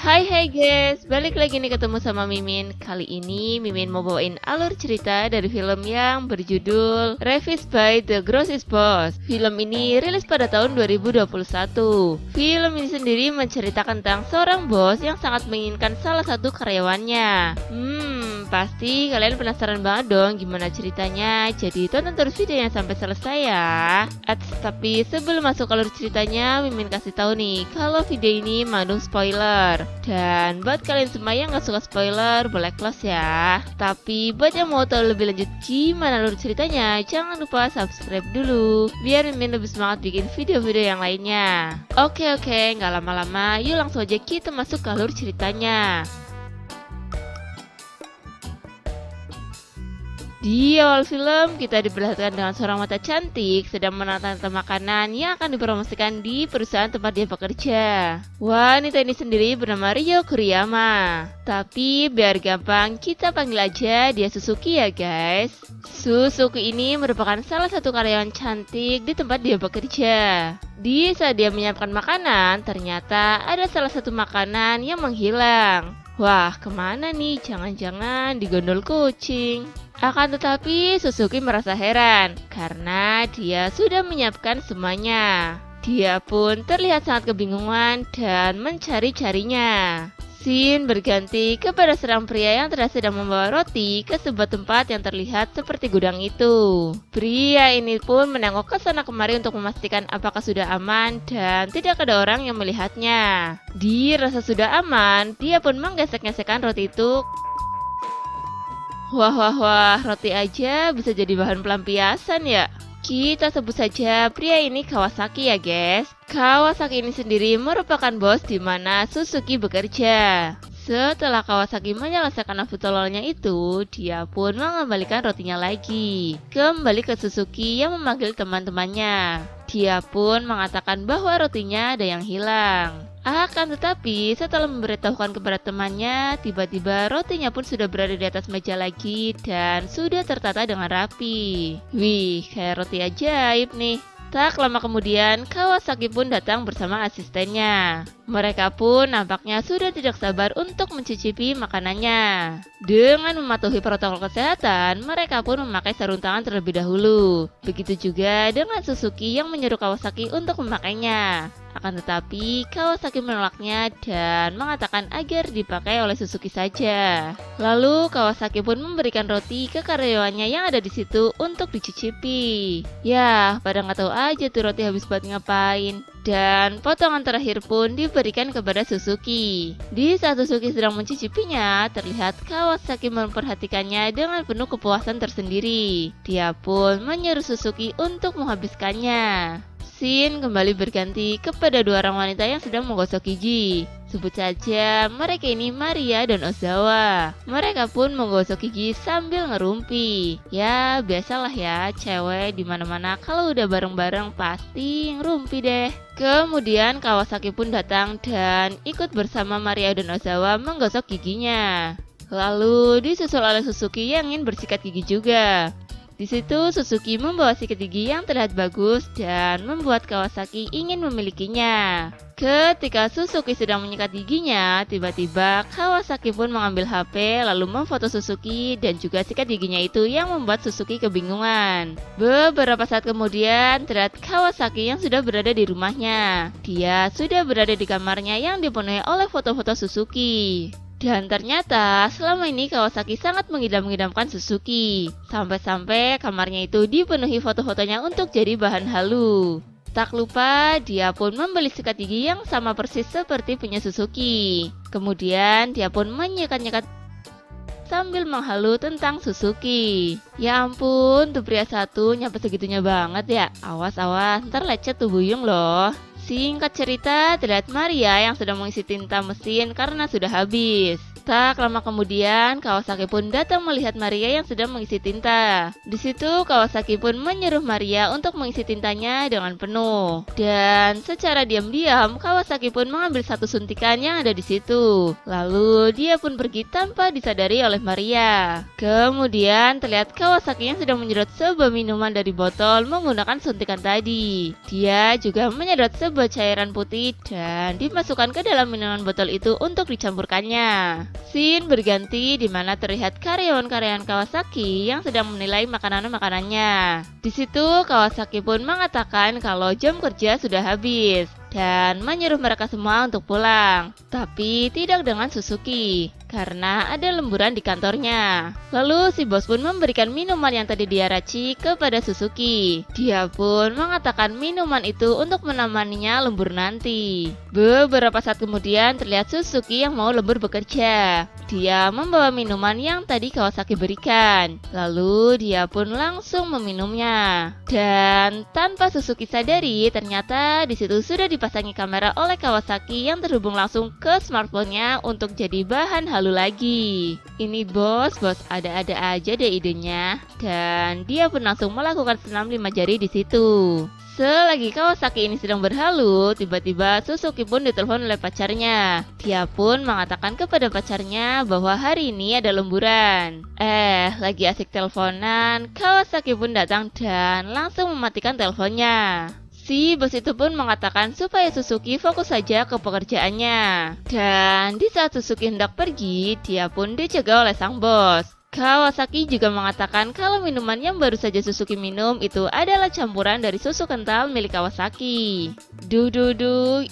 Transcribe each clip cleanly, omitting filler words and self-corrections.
Hai guys, balik lagi nih ketemu sama Mimin. Kali ini Mimin mau bawain alur cerita dari film yang berjudul Revenge by The Grossest Boss. Film ini rilis pada tahun 2021. Film ini sendiri menceritakan tentang seorang bos yang sangat menginginkan salah satu karyawannya. Pasti kalian penasaran banget dong gimana ceritanya. Jadi tonton terus videonya sampai selesai ya. Tapi sebelum masuk alur ceritanya, Mimin kasih tahu nih kalau video ini mengandung spoiler. Dan buat kalian semua yang gak suka spoiler, boleh close ya. Tapi buat yang mau tahu lebih lanjut gimana alur ceritanya, jangan lupa subscribe dulu biar Mimin lebih semangat bikin video-video yang lainnya. Oke, gak lama-lama, yuk langsung aja kita masuk ke alur ceritanya. Di awal film, kita diperlihatkan dengan seorang wanita cantik sedang menata makanan yang akan dipromosikan di perusahaan tempat dia bekerja. Wanita ini sendiri bernama Ryo Kuriyama. Tapi biar gampang, kita panggil aja dia Suzuki ya guys. Suzuki ini merupakan salah satu karyawan cantik di tempat dia bekerja. Di saat dia menyiapkan makanan, ternyata ada salah satu makanan yang menghilang. Wah, kemana nih? Jangan-jangan digondol kucing. Akan tetapi Suzuki merasa heran karena dia sudah menyiapkan semuanya. Dia pun terlihat sangat kebingungan dan mencari-carinya. Scene berganti kepada seorang pria yang terlihat sedang membawa roti ke sebuah tempat yang terlihat seperti gudang itu. Pria ini pun menengok ke sana kemari untuk memastikan apakah sudah aman dan tidak ada orang yang melihatnya. Dirasa sudah aman, dia pun menggesek-gesekkan roti itu. Wah, roti aja bisa jadi bahan pelampiasan ya. Kita sebut saja pria ini Kawasaki ya guys. Kawasaki ini sendiri merupakan bos di mana Suzuki bekerja. Setelah Kawasaki menyelesaikan adu tololnya itu, dia pun mengembalikan rotinya lagi. Kembali ke Suzuki yang memanggil teman-temannya. Dia pun mengatakan bahwa rotinya ada yang hilang. Akan tetapi setelah memberitahukan kepada temannya, tiba-tiba rotinya pun sudah berada di atas meja lagi dan sudah tertata dengan rapi. Wih, kayak roti ajaib nih. Tak lama kemudian, Kawasaki pun datang bersama asistennya. Mereka pun nampaknya sudah tidak sabar untuk mencicipi makanannya. Dengan mematuhi protokol kesehatan, mereka pun memakai sarung tangan terlebih dahulu. Begitu juga dengan Suzuki yang menyuruh Kawasaki untuk memakainya. Akan tetapi, Kawasaki menolaknya dan mengatakan agar dipakai oleh Suzuki saja. Lalu, Kawasaki pun memberikan roti ke karyawannya yang ada di situ untuk dicicipi. Ya, pada nggak tahu aja tuh roti habis buat ngapain. Dan potongan terakhir pun diberikan kepada Suzuki. Di saat Suzuki sedang mencicipinya, terlihat Kawasaki memperhatikannya dengan penuh kepuasan tersendiri. Dia pun menyuruh Suzuki untuk menghabiskannya. Scene kembali berganti kepada dua orang wanita yang sedang menggosok gigi. Sebut saja mereka ini Maria dan Ozawa. Mereka pun menggosok gigi sambil ngerumpi. Ya, biasalah ya, cewek di mana-mana kalau udah bareng-bareng pasti ngerumpi deh. Kemudian Kawasaki pun datang dan ikut bersama Maria dan Ozawa menggosok giginya. Lalu disusul oleh Suzuki yang ingin bersikat gigi juga. Di situ Suzuki membawa sikat gigi yang terlihat bagus dan membuat Kawasaki ingin memilikinya. Ketika Suzuki sedang menyikat giginya, tiba-tiba Kawasaki pun mengambil HP lalu memfoto Suzuki dan juga sikat giginya itu yang membuat Suzuki kebingungan. Beberapa saat kemudian terlihat Kawasaki yang sudah berada di rumahnya. Dia sudah berada di kamarnya yang dipenuhi oleh foto-foto Suzuki. Dan ternyata selama ini Kawasaki sangat mengidam-idamkan Suzuki. Sampai-sampai kamarnya itu dipenuhi foto-fotonya untuk jadi bahan halu. Tak lupa dia pun membeli sikat gigi yang sama persis seperti punya Suzuki. Kemudian dia pun menyekat-nyekat sambil menghalu tentang Suzuki. Ya ampun, tuh pria satu nyampe segitunya banget ya. Awas, ntar lecet tuh buyung loh. Singkat cerita, terlihat Maria yang sedang mengisi tinta mesin karena sudah habis. Tak lama kemudian, Kawasaki pun datang melihat Maria yang sedang mengisi tinta. Di situ, Kawasaki pun menyuruh Maria untuk mengisi tintanya dengan penuh. Dan secara diam-diam, Kawasaki pun mengambil satu suntikan yang ada di situ. Lalu, dia pun pergi tanpa disadari oleh Maria. Kemudian, terlihat Kawasaki yang sedang menyedot sebuah minuman dari botol menggunakan suntikan tadi. Dia juga menyedot sebuah sebuah cairan putih dan dimasukkan ke dalam minuman botol itu untuk dicampurkannya. Scene berganti di mana terlihat karyawan-karyawan Kawasaki yang sedang menilai makanan-makanannya. Di situ Kawasaki pun mengatakan kalau jam kerja sudah habis dan menyuruh mereka semua untuk pulang. Tapi tidak dengan Suzuki, karena ada lemburan di kantornya. Lalu si bos pun memberikan minuman yang tadi dia racik kepada Suzuki. Dia pun mengatakan minuman itu untuk menemaninya lembur nanti. Beberapa saat kemudian terlihat Suzuki yang mau lembur bekerja. Dia membawa minuman yang tadi Kawasaki berikan. Lalu dia pun langsung meminumnya. Dan tanpa Suzuki sadari, ternyata di situ sudah dipasangi kamera oleh Kawasaki yang terhubung langsung ke smartphone-nya untuk jadi bahan halu lagi. Ini bos ada-ada aja deh idenya. Dan dia pun langsung melakukan senam 5 jari di situ. Selagi Kawasaki ini sedang berhalu, tiba-tiba Suzuki pun ditelepon oleh pacarnya. Dia pun mengatakan kepada pacarnya bahwa hari ini ada lemburan. Lagi asik teleponan, Kawasaki pun datang dan langsung mematikan teleponnya. Si bos itu pun mengatakan supaya Suzuki fokus saja ke pekerjaannya. Dan di saat Suzuki hendak pergi, dia pun dicegah oleh sang bos. Kawasaki juga mengatakan kalau minuman yang baru saja Suzuki minum itu adalah campuran dari susu kental milik Kawasaki.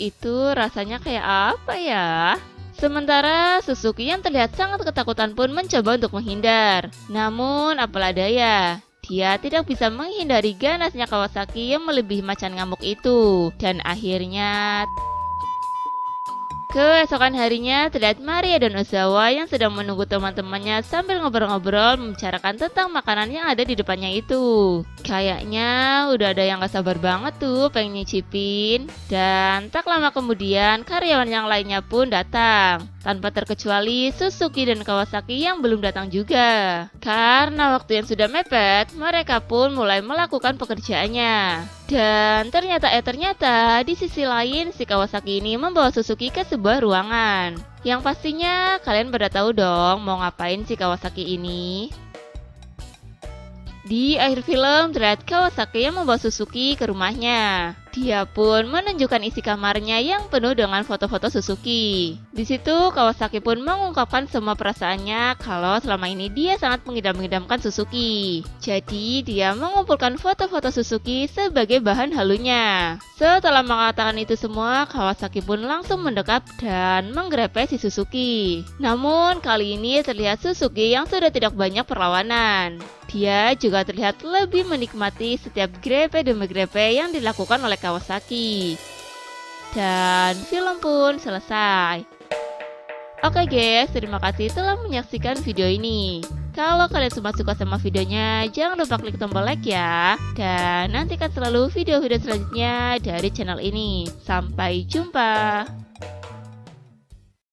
Itu rasanya kayak apa ya? Sementara Suzuki yang terlihat sangat ketakutan pun mencoba untuk menghindar. Namun apalah daya, dia tidak bisa menghindari ganasnya Kawasaki yang melebihi macan ngamuk itu. Dan akhirnya keesokan harinya terlihat Maria dan Ozawa yang sedang menunggu teman-temannya sambil ngobrol-ngobrol membicarakan tentang makanan yang ada di depannya itu. Kayaknya udah ada yang gak sabar banget tuh pengen nyicipin. Dan tak lama kemudian karyawan yang lainnya pun datang. Tanpa terkecuali Suzuki dan Kawasaki yang belum datang juga. Karena waktu yang sudah mepet, mereka pun mulai melakukan pekerjaannya. Dan ternyata di sisi lain si Kawasaki ini membawa Suzuki ke sebuah ruangan. Yang pastinya kalian pada tahu dong mau ngapain si Kawasaki ini. Di akhir film terlihat Kawasaki yang membawa Suzuki ke rumahnya. Dia pun menunjukkan isi kamarnya yang penuh dengan foto-foto Suzuki. Di situ Kawasaki pun mengungkapkan semua perasaannya kalau selama ini dia sangat mengidam-idamkan Suzuki. Jadi dia mengumpulkan foto-foto Suzuki sebagai bahan halunya. Setelah mengatakan itu semua, Kawasaki pun langsung mendekat dan menggrepe si Suzuki. Namun kali ini terlihat Suzuki yang sudah tidak banyak perlawanan. Dia juga terlihat lebih menikmati setiap grepe demi grepe yang dilakukan oleh Kawasaki. Dan film pun selesai. Oke guys, terima kasih telah menyaksikan video ini. Kalau kalian semua suka sama videonya, jangan lupa klik tombol like ya. Dan nantikan selalu video-video selanjutnya dari channel ini. Sampai jumpa.